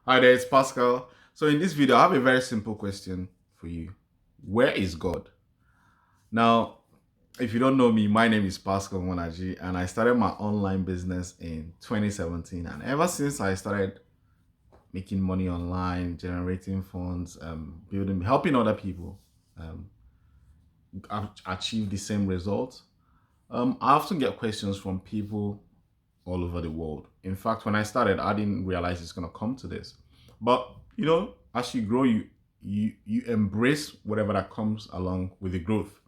Hi there, it's Pascal. So in this video, I have a very simple question for you. Where is God? Now, if you don't know me, my name is Pascal Monaji, and I started my online business in 2017. And ever since I started making money online, generating funds, building, helping other people um, achieve the same results, I often get questions from people all over the world. In fact, when I started, I didn't realize it's gonna come to this. But as you grow, you embrace whatever that comes along with the growth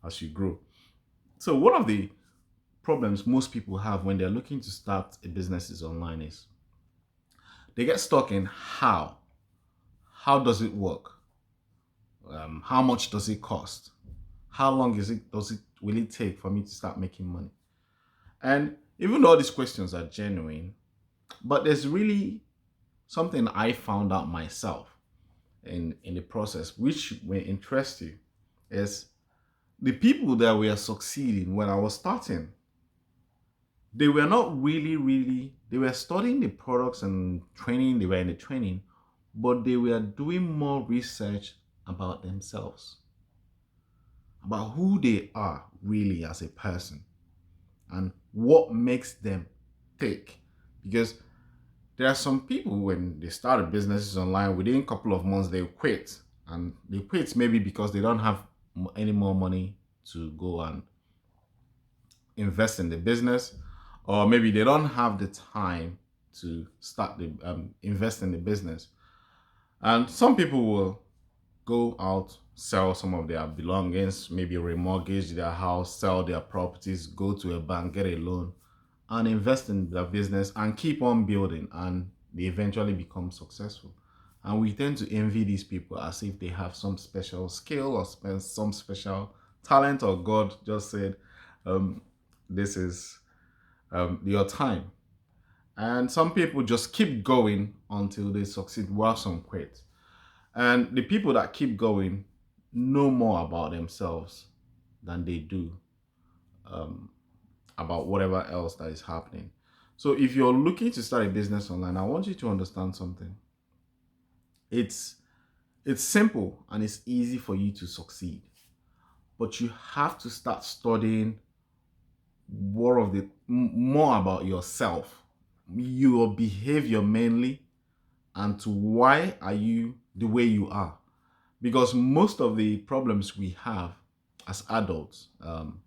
as you grow. So one of the problems most people have when they're looking to start a business is online is they get stuck in how. How does it work? How much does it cost? How long does it will it take for me to start making money? And even though all these questions are genuine, but there's really something I found out myself in the process, which may interest you, is the people that were succeeding when I was starting, they were not really, they were studying the products and training, they were in the training, but they were doing more research about themselves, about who they are really as a person and what makes them tick. Because there are some people when they started businesses online, within a couple of months they quit, and they quit maybe because they don't have any more money to go and invest in the business, or maybe they don't have the time to start the invest in the business. And some people will go out, sell some of their belongings, maybe remortgage their house, sell their properties, go to a bank, get a loan, and invest in their business and keep on building, and they eventually become successful. And we tend to envy these people as if they have some special skill or some special talent, or God just said, this is your time. And some people just keep going until they succeed, while some quit. And the people that keep going know more about themselves than they do about whatever else that is happening. So if you're looking to start a business online, I want you to understand something. It's it's simple and it's easy for you to succeed, but you have to start studying more about yourself, your behavior mainly, and to why are you the way you are. Because most of the problems we have as adults,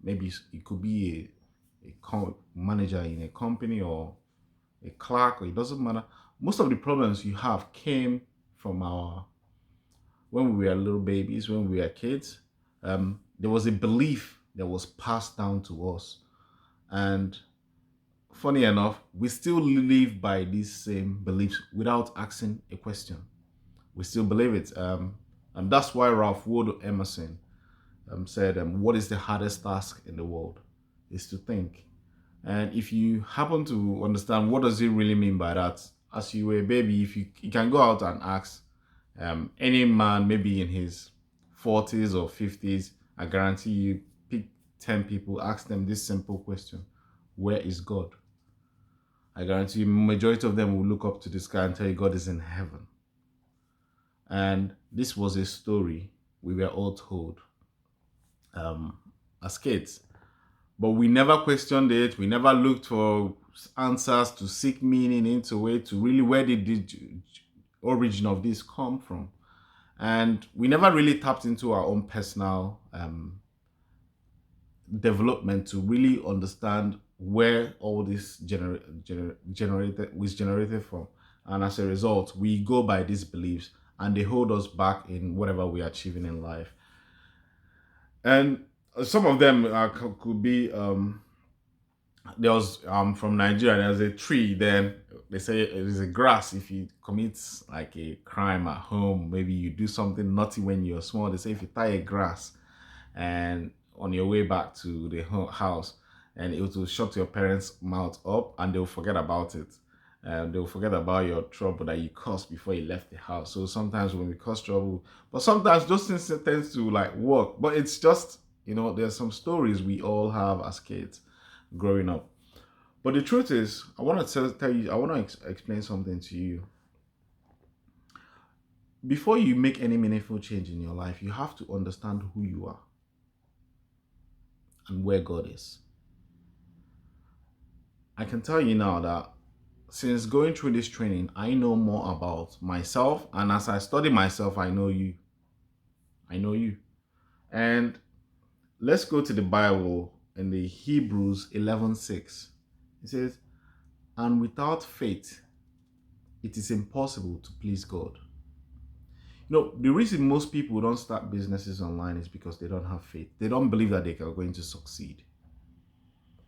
maybe it could be a manager in a company or a clerk, or it doesn't matter. Most of the problems you have came from our when we were little babies, when we were kids. There was a belief that was passed down to us, and funny enough, we still live by these same beliefs without asking a question. We still believe it, and that's why Ralph Waldo Emerson said, "What is the hardest task in the world? Is to think." And if you happen to understand what does it really mean by that, as you were a baby, if you can go out and ask any man, maybe in his 40s or 50s, I guarantee you, pick 10 people, ask them this simple question: where is God? I guarantee you, majority of them will look up to the sky and tell you God is in heaven. And this was a story we were all told as kids. But we never questioned it. We never looked for answers to seek meaning into it, to really where did the origin of this come from. And we never really tapped into our own personal development to really understand where all this was generated from. And as a result, we go by these beliefs and they hold us back in whatever we're achieving in life. And some of them could be there was from Nigeria, there's a tree, then they say it is a grass. If you commit like a crime at home, maybe you do something naughty when you're small, they say if you tie a grass and on your way back to the house, and it will shut your parents' mouth up and they'll forget about it. And they'll forget about your trouble that you caused before you left the house. So sometimes when we cause trouble, but sometimes those things tends to like work. But it's just, there's some stories we all have as kids growing up. But the truth is, I want to tell you, I want to explain something to you. before you make any meaningful change in your life, you have to understand who you are and where God is. I can tell you now that since going through this training, I know more about myself. And as I study myself, I know you. I know you. And let's go to the Bible in the Hebrews 11:6. It says, and without faith, it is impossible to please God. You know, the reason most people don't start businesses online is because they don't have faith. They don't believe that they are going to succeed.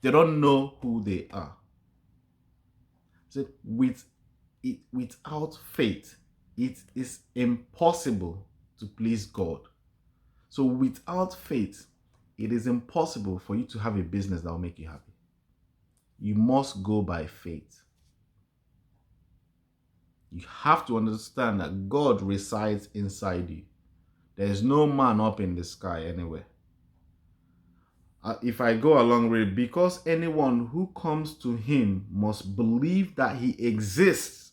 They don't know who they are. So without faith, it is impossible to please God. So without faith, it is impossible for you to have a business that will make you happy. You must go by faith. You have to understand that God resides inside you. There is no man up in the sky anywhere. If I go along with it, because anyone who comes to him must believe that he exists.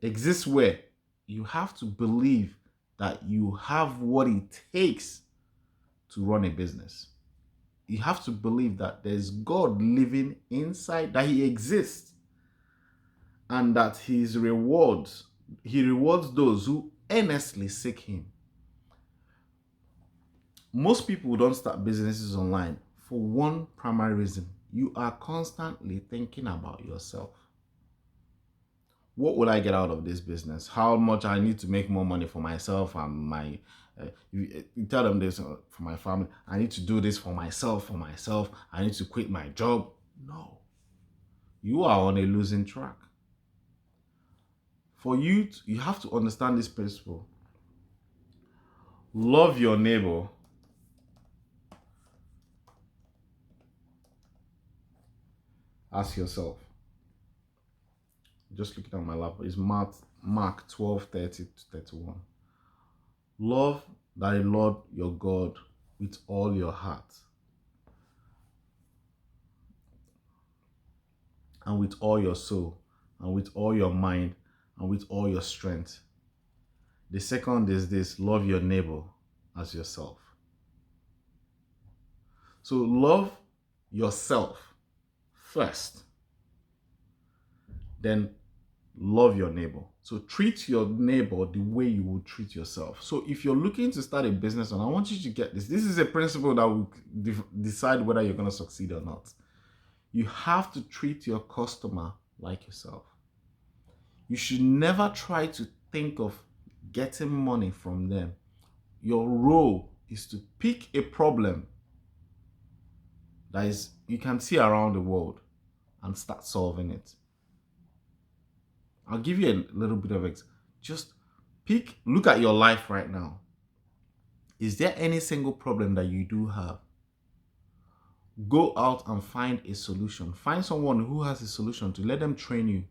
Exists where? You have to believe that you have what it takes to run a business. You have to believe that there's God living inside, that he exists, and that he rewards those who earnestly seek him. Most people don't start businesses online for one primary reason. You are constantly thinking about yourself. What will I get out of this business? How much I need to make more money for myself and my you tell them this for my family. I need to do this for myself. I need to quit my job. No. You are on a losing track. For you, you have to understand this principle. Love your neighbor as yourself. Just looking at my laptop, it's Mark 12:30-31. Love thy Lord your God with all your heart and with all your soul and with all your mind and with all your strength. The second is this: love your neighbor as yourself. So love yourself first, then love your neighbor. So treat your neighbor the way you would treat yourself. So if you're looking to start a business, and I want you to get this, this is a principle that will decide whether you're going to succeed or not. You have to treat your customer like yourself. You should never try to think of getting money from them. Your role is to pick a problem that is you can see around the world and start solving it. I'll give you a little bit of just look at your life right now. Is there any single problem that you do have? Go out and find a solution. Find someone who has a solution to let them train you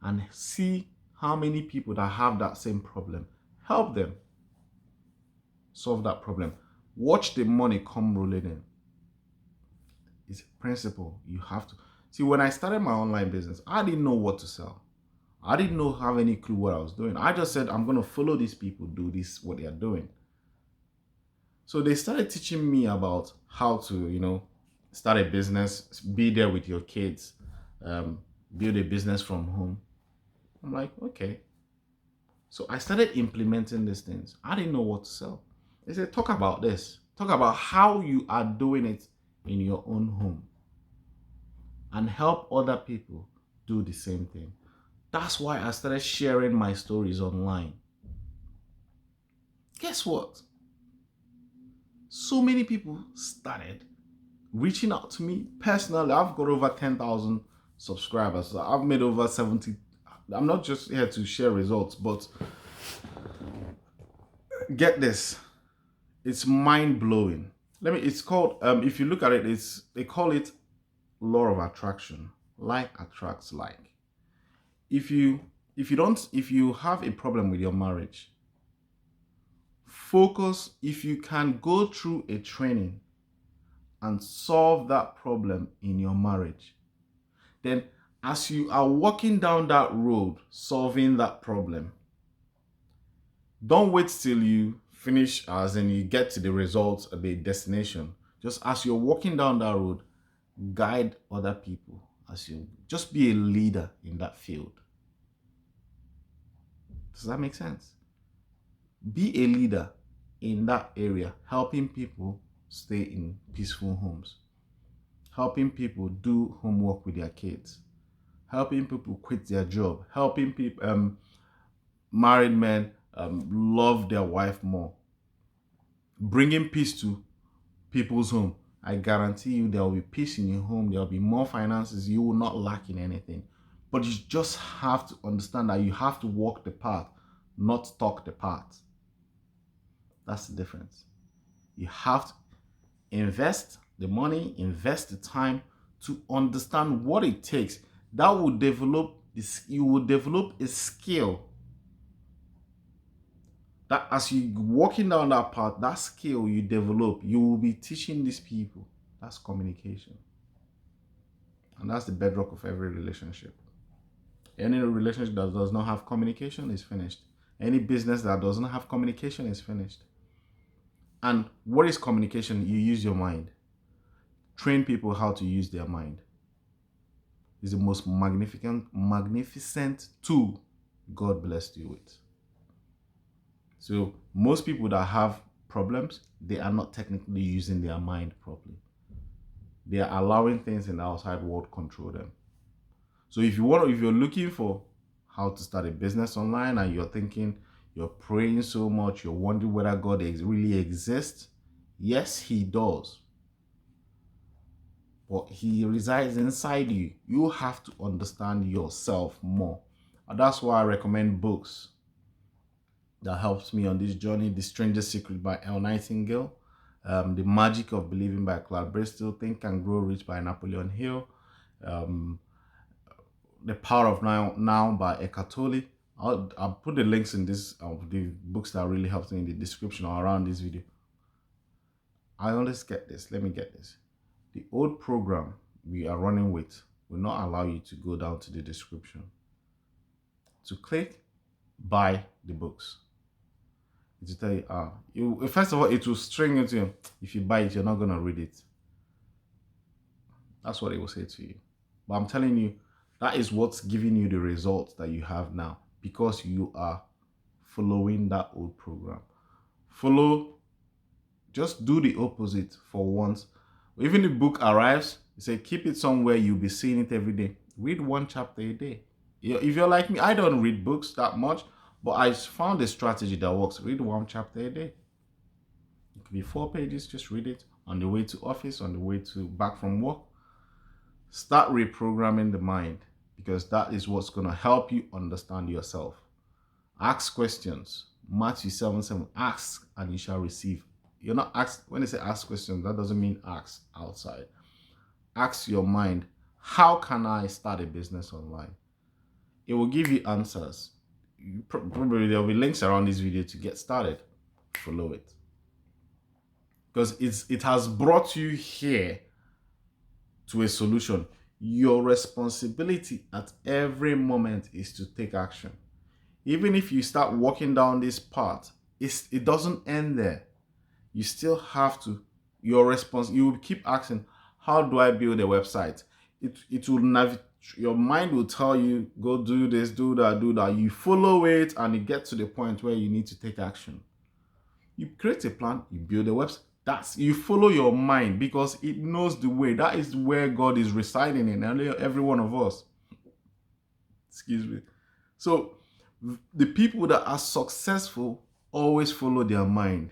and see how many people that have that same problem. Help them solve that problem. Watch the money come rolling in. It's a principle you have to. See, when I started my online business, I didn't know what to sell. I didn't have any clue what I was doing. I just said, I'm going to follow these people, do this, what they are doing. So they started teaching me about how to, start a business, be there with your kids, build a business from home. I'm like, okay. So I started implementing these things. I didn't know what to sell. They said, talk about this. Talk about how you are doing it in your own home and help other people do the same thing. That's why I started sharing my stories online. Guess what? So many people started reaching out to me personally. I've got over 10,000 subscribers. So I've made over 70. I'm not just here to share results, but get this. It's mind-blowing. It's called, if you look at it, they call it law of attraction. Like attracts like. If you have a problem with your marriage, focus. If you can go through a training and solve that problem in your marriage, then as you are walking down that road solving that problem, Don't wait till you finish as in you get to the results of the destination. Just as you're walking down that road, guide other people as you just be a leader in that field. Does that make sense? Be a leader in that area, helping people stay in peaceful homes, helping people do homework with their kids, helping people quit their job, helping people, married men love their wife more, bringing peace to people's home. I guarantee you there will be peace in your home, there will be more finances, you will not lack in anything. But you just have to understand that you have to walk the path, not talk the path. That's the difference. You have to invest the money, invest the time to understand what it takes. That will develop this, you will develop a skill that as you walking down that path, that skill you develop, you will be teaching these people. That's communication. And that's the bedrock of every relationship. Any relationship that does not have communication is finished. Any business that does not have communication is finished. And what is communication? You use your mind. Train people how to use their mind. It's the most magnificent tool God blessed you with. So most people that have problems, they are not technically using their mind properly. They are allowing things in the outside world control them. So if you're looking for how to start a business online and you're thinking, you're praying so much, you're wondering whether God really exists, yes, He does. But He resides inside you. You have to understand yourself more. And that's why I recommend books that helps me on this journey. The Strangest Secret by Elle Nightingale, The Magic of Believing by Clark Bristol, Think and Grow Rich by Napoleon Hill, The Power of Now by Eckhart Tolle. I'll put the links in this of the books that really helped me in the description or around this video. I always get this. Let me get this. The old program we are running with will not allow you to go down to the description to click buy the books. It will tell you, first of all, it will string into you. If you buy it, you're not going to read it. That's what it will say to you. But I'm telling you, that is what's giving you the results that you have now because you are following that old program. Just do the opposite for once. Even if the book arrives, you say, keep it somewhere, you'll be seeing it every day. Read one chapter a day. If you're like me, I don't read books that much, but I found a strategy that works. Read one chapter a day. It could be 4 pages, just read it on the way to office, on the way to back from work. Start reprogramming the mind because that is what's going to help you understand yourself. Ask questions. Matthew 7:7, ask and you shall receive. You're not asked, when they say ask questions, that doesn't mean ask outside. Ask your mind, how can I start a business online? It will give you answers. Probably there will be links around this video to get started. Follow it. Because it has brought you here to a solution. Your responsibility at every moment is to take action. Even if you start walking down this path, it doesn't end there. You still have to, you will keep asking, how do I build a website? It will navigate, your mind will tell you, go do this, do that, do that. You follow it and you get to the point where you need to take action. You create a plan, you build a website. You follow your mind because it knows the way. That is where God is residing in every one of us. Excuse me. So the people that are successful always follow their mind.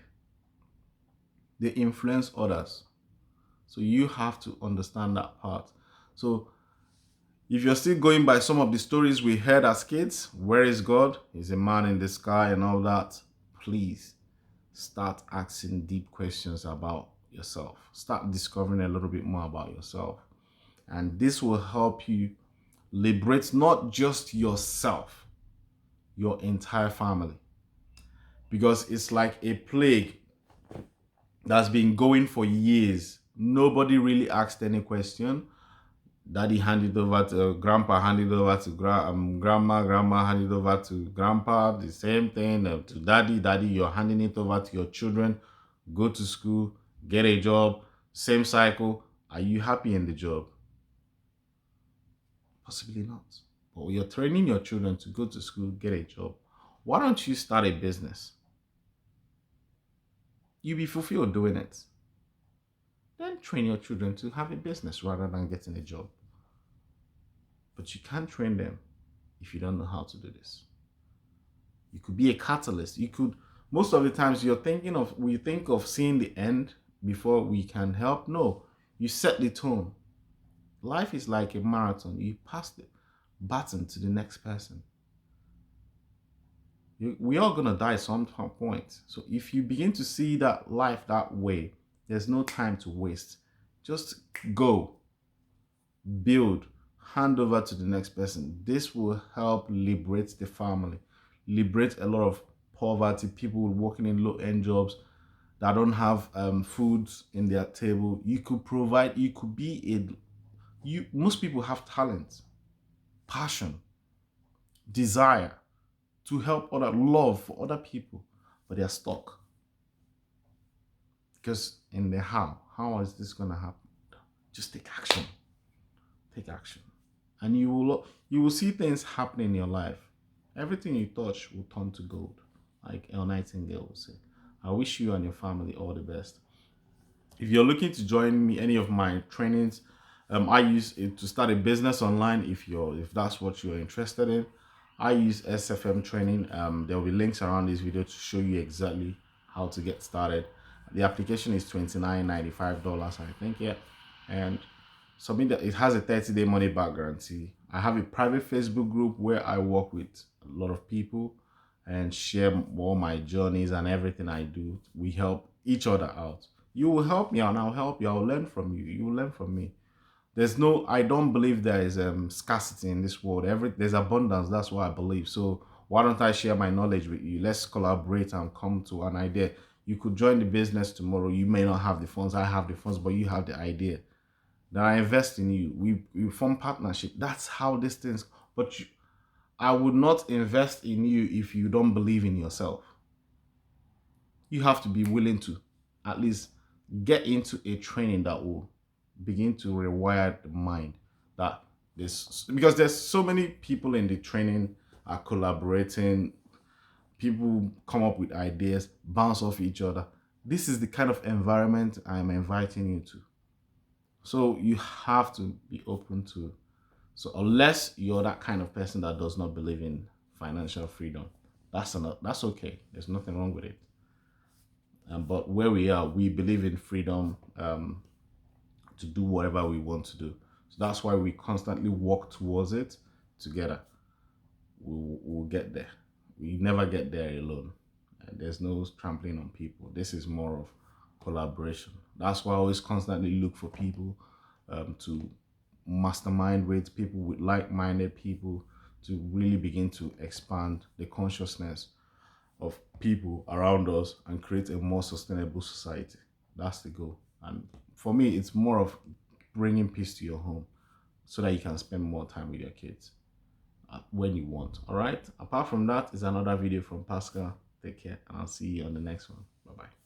They influence others. So you have to understand that part. So if you're still going by some of the stories we heard as kids, where is God? He's a man in the sky and all that. Please start asking deep questions about yourself. Start discovering a little bit more about yourself. And this will help you liberate not just yourself, your entire family. Because it's like a plague that's been going for years. Nobody really asked any question. Daddy hand it over to grandpa, hand it over to grandma, grandma hand it over to grandpa. The same thing to daddy, daddy, you're handing it over to your children. Go to school, get a job, same cycle. Are you happy in the job? Possibly not. But you're training your children to go to school, get a job. Why don't you start a business? You'll be fulfilled doing it. Then train your children to have a business rather than getting a job. But you can't train them if you don't know how to do this. You could be a catalyst. You could, most of the times we think of seeing the end before we can help. No, you set the tone. Life is like a marathon. You pass the baton to the next person. We are going to die some point. So if you begin to see that life that way, there's no time to waste. Just go, build, hand over to the next person. This will help liberate the family, liberate a lot of poverty, people working in low-end jobs that don't have food in their table. You could provide, you could be most people have talent, passion, desire to help love for other people, but they're stuck. Because in the how is this going to happen? Just take action. Take action. And you will see things happen in your life. Everything you touch will turn to gold, like El Nightingale will say. I wish you and your family all the best. If you're looking to join me, any of my trainings, I use it to start a business online. If that's what you're interested in, I use SFM training. There will be links around this video to show you exactly how to get started. The application is $29.95, I think, yeah. And submit that. It has a 30-day money back guarantee. I have a private Facebook group where I work with a lot of people and share all my journeys and everything I do. We help each other out. You will help me and I'll help you. I'll learn from you. You will learn from me. I don't believe there is scarcity in this world. There's abundance. That's what I believe. So why don't I share my knowledge with you? Let's collaborate and come to an idea. You could join the business tomorrow. You may not have the funds. I have the funds, but you have the idea. Then I invest in you. We form partnership. That's how these things. But I would not invest in you if you don't believe in yourself. You have to be willing to at least get into a training that will begin to rewire the mind. Because there's so many people in the training are collaborating. People come up with ideas, bounce off each other. This is the kind of environment I'm inviting you to. So you have to be open to. So unless you're that kind of person that does not believe in financial freedom, that's okay. There's nothing wrong with it. But where we are, we believe in freedom to do whatever we want to do. So that's why we constantly walk towards it together. We'll get there. We never get there alone. There's no trampling on people. This is more of collaboration. That's why I always constantly look for people to mastermind with, people with like-minded people, to really begin to expand the consciousness of people around us and create a more sustainable society. That's the goal. And for me, it's more of bringing peace to your home so that you can spend more time with your kids when you want. All right. Apart from that is another video from Pascal. Take care, and I'll see you on the next one. Bye bye.